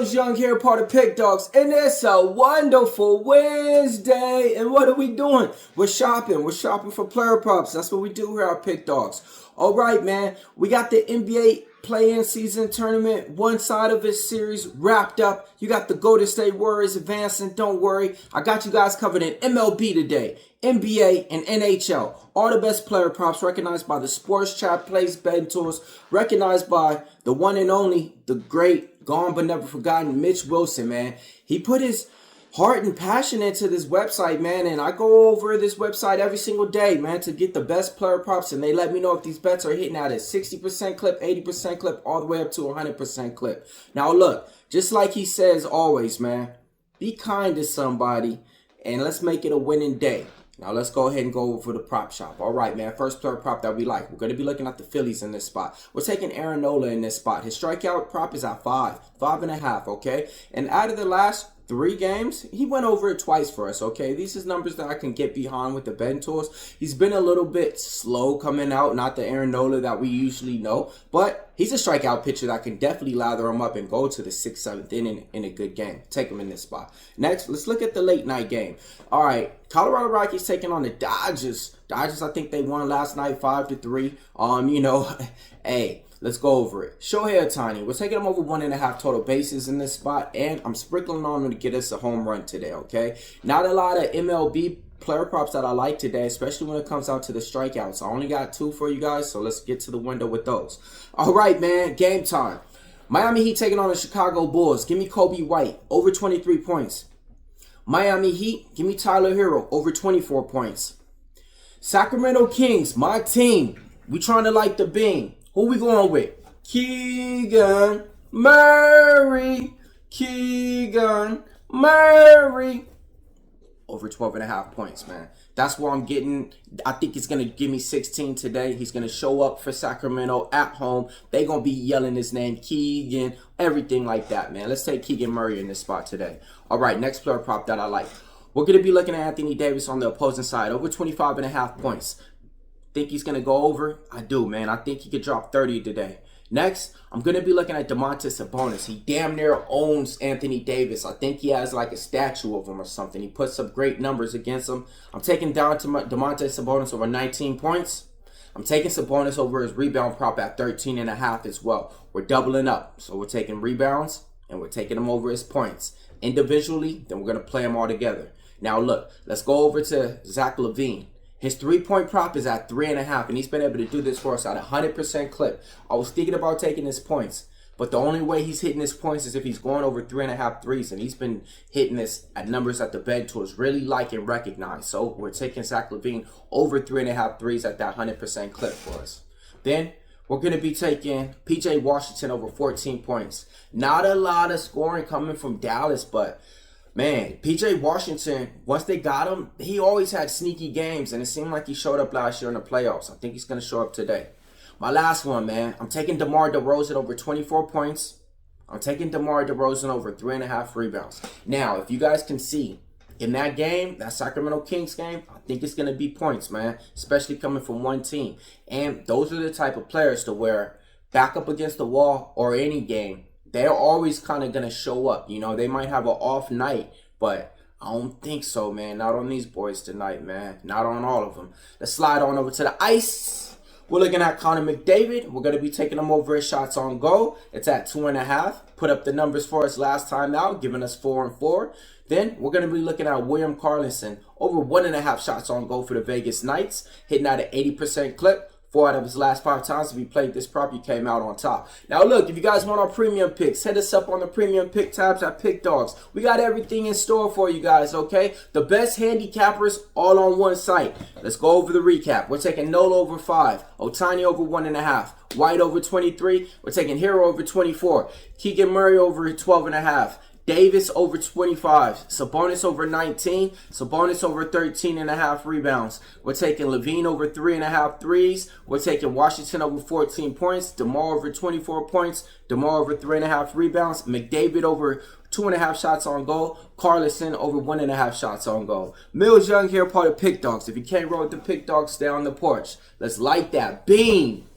Millz Young here, part of Pick Dawgz, and it's a wonderful Wednesday. And what are we doing? We're shopping. We're shopping for player props. That's what we do here at Pick Dawgz. All right, man. We got the NBA play-in season tournament, one side of this series wrapped up. You got the Golden State Warriors advancing. Don't worry, I got you guys covered in MLB today, NBA and NHL. All the best player props recognized by the Sports Chat Plays Betting Tools, recognized by the one and only, the great, gone but never forgotten, Mitch Wilson, man. He put his heart and passion into this website, man, and I go over this website every single day, man, to get the best player props, and they let me know if these bets are hitting at a 60% clip, 80% clip, all the way up to 100% clip. Now look, just like he says always, man, be kind to somebody and let's make it a winning day. Now let's go ahead and go over the prop shop. All right, man, first player prop that we like. We're going to be looking at the Phillies in this spot. We're taking Aaron Nola in this spot. His strikeout prop is at 5.5, okay? And out of the last 3 games, he went over it twice for us, okay? These is numbers that I can get behind with the betting tools. He's been a little bit slow coming out, not the Aaron Nola that we usually know, but he's a strikeout pitcher that can definitely lather him up and go to the 6th, 7th inning in a good game. Take him in this spot. Next, let's look at the late night game. All right, Colorado Rockies taking on the Dodgers. Dodgers, I think they won last night 5-3. Hey, let's go over it. Shohei Ohtani, we're taking him over 1.5 total bases in this spot, and I'm sprinkling on him to get us a home run today, okay? Not a lot of MLB player props that I like today, especially when it comes out to the strikeouts. I only got 2 for you guys, so let's get to the window with those. All right, man, game time. Miami Heat taking on the Chicago Bulls. Give me Kobe White, over 23 points. Miami Heat, give me Tyler Hero, over 24 points. Sacramento Kings, my team. We trying to light the beam. Who we going with? Keegan Murray. Keegan Murray. Over 12.5 points, man. That's where I'm getting. I think he's going to give me 16 today. He's going to show up for Sacramento at home. They're going to be yelling his name, Keegan, everything like that, man. Let's take Keegan Murray in this spot today. All right, next player prop that I like. We're going to be looking at Anthony Davis on the opposing side, over 25.5 points. Think he's going to go over? I do, man. I think he could drop 30 today. Next, I'm going to be looking at Domantas Sabonis. He damn near owns Anthony Davis. I think he has like a statue of him or something. He puts up great numbers against him. I'm taking down to Domantas Sabonis over 19 points. I'm taking Sabonis over his rebound prop at 13.5 as well. We're doubling up. So we're taking rebounds and we're taking him over his points. Individually, then we're going to play them all together. Now look, let's go over to Zach LaVine. His 3-point prop is at 3.5, and he's been able to do this for us at a 100% clip. I was thinking about taking his points, but the only way he's hitting his points is if he's going over 3.5 threes, and he's been hitting this at numbers that the betting tools really like and recognize. So we're taking Zach LaVine over 3.5 threes at that 100% clip for us. Then we're going to be taking P.J. Washington over 14 points. Not a lot of scoring coming from Dallas, but man, P.J. Washington, once they got him, he always had sneaky games, and it seemed like he showed up last year in the playoffs. I think he's going to show up today. My last one, man, I'm taking DeMar DeRozan over 24 points. I'm taking DeMar DeRozan over 3.5 rebounds. Now, if you guys can see, in that game, that Sacramento Kings game, I think it's going to be points, man, especially coming from one team. And those are the type of players to where back up against the wall or any game, they're always kind of going to show up. You know, they might have an off night, but I don't think so, man. Not on these boys tonight, man. Not on all of them. Let's slide on over to the ice. We're looking at Connor McDavid. We're going to be taking him over his shots on goal. It's at 2.5. Put up the numbers for us last time out, giving us 4 and 4. Then we're going to be looking at William Karlsson, over 1.5 shots on goal for the Vegas Knights, hitting at an 80% clip. 4 out of his last 5 times if he played this prop, he came out on top. Now look, if you guys want our premium picks, hit us up on the premium pick tabs at Pick Dawgz. We got everything in store for you guys, okay? The best handicappers all on one site. Let's go over the recap. We're taking Nola over 5, Ohtani over 1.5, White over 23. We're taking Hero over 24, Keegan Murray over 12.5. Davis over 25, Sabonis over 19, Sabonis over 13.5 rebounds. We're taking LaVine over 3.5 threes. We're taking Washington over 14 points, DeMar over 24 points, DeMar over 3.5 rebounds, McDavid over 2.5 shots on goal, Karlsson over 1.5 shots on goal. Millz Young here, part of Pick Dawgz. If you can't roll with the Pick Dawgz, stay on the porch. Let's light that beam.